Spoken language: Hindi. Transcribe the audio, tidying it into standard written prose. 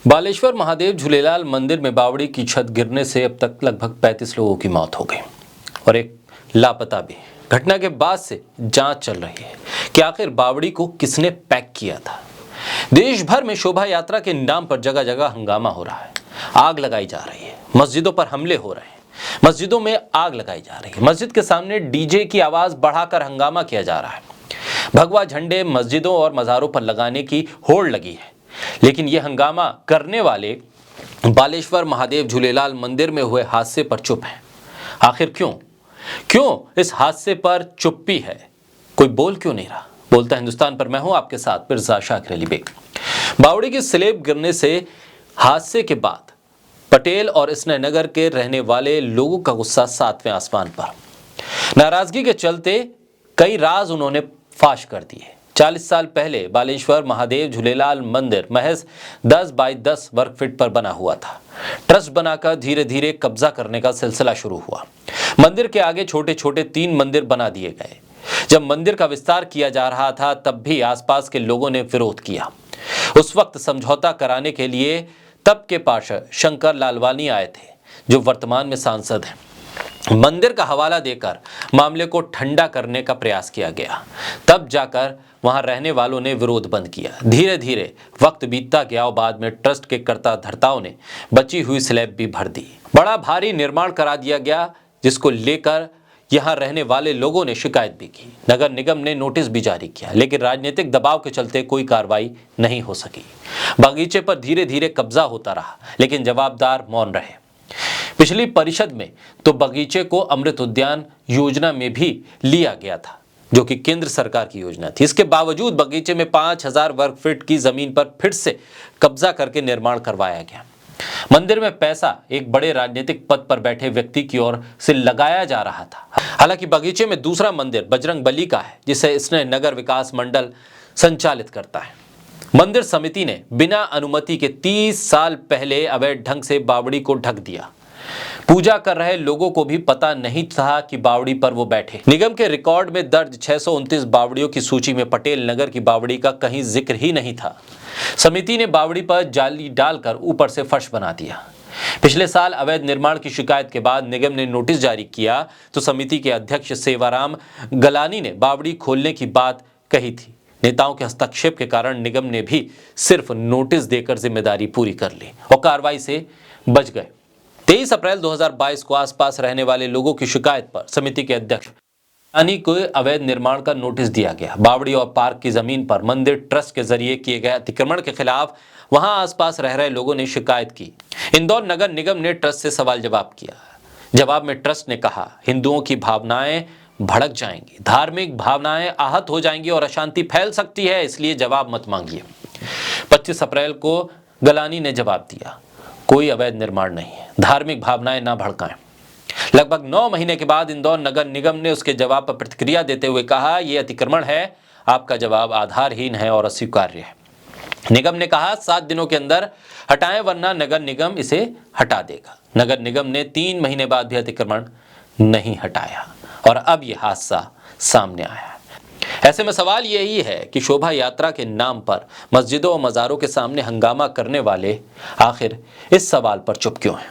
बालेश्वर महादेव झूलेलाल मंदिर में बावड़ी की छत गिरने से अब तक लगभग 35 लोगों की मौत हो गई और एक लापता भी। घटना के बाद से जांच चल रही है कि आखिर बावड़ी को किसने पैक किया था। देश भर में शोभा यात्रा के नाम पर जगह जगह हंगामा हो रहा है, आग लगाई जा रही है, मस्जिदों पर हमले हो रहे हैं, मस्जिदों में आग लगाई जा रही है, मस्जिद के सामने डीजे की आवाज बढ़ाकर हंगामा किया जा रहा है, भगवा झंडे मस्जिदों और मज़ारों पर लगाने की होड़ लगी है। लेकिन ये हंगामा करने वाले बालेश्वर महादेव झूलेलाल मंदिर में हुए हादसे पर चुप हैं। आखिर क्यों इस हादसे पर चुप्पी है? कोई बोल क्यों नहीं रहा? बोलता हिंदुस्तान पर मैं हूं आपके साथ मिर्जा शाकिर अली बेग। बावड़ी की स्लेब गिरने से हादसे के बाद पटेल और स्नेहनगर के रहने वाले लोगों का गुस्सा 7वें आसमान पर। नाराजगी के चलते कई राज उन्होंने फाश कर दिए। 40 साल पहले बालेश्वर महादेव झूलेलाल मंदिर महज 10 बाई 10 वर्ग फीट पर बना हुआ था। ट्रस्ट बनाकर धीरे धीरे कब्जा करने का सिलसिला शुरू हुआ। मंदिर के आगे छोटे छोटे 3 मंदिर बना दिए गए। जब मंदिर का विस्तार किया जा रहा था तब भी आसपास के लोगों ने विरोध किया। उस वक्त समझौता कराने के लिए तब के पार्षद शंकर लालवानी आए थे, जो वर्तमान में सांसद हैं। मंदिर का हवाला देकर मामले को ठंडा करने का प्रयास किया गया, तब जाकर वहां रहने वालों ने विरोध बंद किया। धीरे धीरे वक्त बीतता गया और बाद में ट्रस्ट के कर्ता धर्ताओं ने बची हुई स्लैब भी भर दी। बड़ा भारी निर्माण करा दिया गया, जिसको लेकर यहां रहने वाले लोगों ने शिकायत भी की। नगर निगम ने नोटिस भी जारी किया, लेकिन राजनीतिक दबाव के चलते कोई कार्रवाई नहीं हो सकी। बगीचे पर धीरे धीरे कब्जा होता रहा, लेकिन जवाबदार मौन रहे। पिछली परिषद में तो बगीचे को अमृत उद्यान योजना में भी लिया गया था, जो कि केंद्र सरकार की योजना थी। इसके बावजूद बगीचे में 5000 वर्ग फीट की जमीन पर फिर से कब्जा करके निर्माण करवाया गया। मंदिर में पैसा एक बड़े राजनीतिक पद पर बैठे व्यक्ति की ओर से लगाया जा रहा था। हालांकि बगीचे में दूसरा मंदिर बजरंग बली का है, जिसे स्नेहनगर विकास मंडल संचालित करता है। मंदिर समिति ने बिना अनुमति के 30 साल पहले अवैध ढंग से बावड़ी को ढक दिया। पूजा कर रहे लोगों को भी पता नहीं था कि बावड़ी पर वो बैठे। निगम के रिकॉर्ड में दर्ज 629 बावड़ियों की सूची में पटेल नगर की बावड़ी का कहीं जिक्र ही नहीं था। समिति ने बावड़ी पर जाली डालकर ऊपर से फर्श बना दिया। पिछले साल अवैध निर्माण की शिकायत के बाद निगम ने नोटिस जारी किया तो समिति के अध्यक्ष सेवाराम गलानी ने बावड़ी खोलने की बात कही थी। नेताओं के हस्तक्षेप के कारण निगम ने भी सिर्फ नोटिस देकर जिम्मेदारी पूरी कर ली और कार्रवाई से बच गए। 23 अप्रैल 2022 को आसपास रहने वाले लोगों की शिकायत पर समिति के अध्यक्ष को अवैध निर्माण का नोटिस दिया गया। बावड़ी और पार्क की जमीन पर मंदिर ट्रस्ट के जरिए किए गए अतिक्रमण के खिलाफ वहां आसपास रह रहे लोगों ने शिकायत की। इंदौर नगर निगम ने ट्रस्ट से सवाल जवाब किया। जवाब में ट्रस्ट ने कहा, हिंदुओं की भावनाएं भड़क जाएंगी, धार्मिक भावनाएं आहत हो जाएंगी और अशांति फैल सकती है, इसलिए जवाब मत मांगिए। 25 अप्रैल को गलानी ने जवाब दिया, कोई अवैध निर्माण नहीं है, धार्मिक भावनाएं ना भड़काएं। लगभग 9 महीने के बाद इंदौर नगर निगम ने उसके जवाब पर प्रतिक्रिया देते हुए कहा, यह अतिक्रमण है, आपका जवाब आधारहीन है और अस्वीकार्य है। निगम ने कहा 7 दिनों के अंदर हटाएं, वरना नगर निगम इसे हटा देगा। नगर निगम ने 3 महीने बाद भी अतिक्रमण नहीं हटाया और अब यह हादसा सामने आया। ऐसे में सवाल यही है कि शोभा यात्रा के नाम पर मस्जिदों और मज़ारों के सामने हंगामा करने वाले आखिर इस सवाल पर चुप क्यों हैं?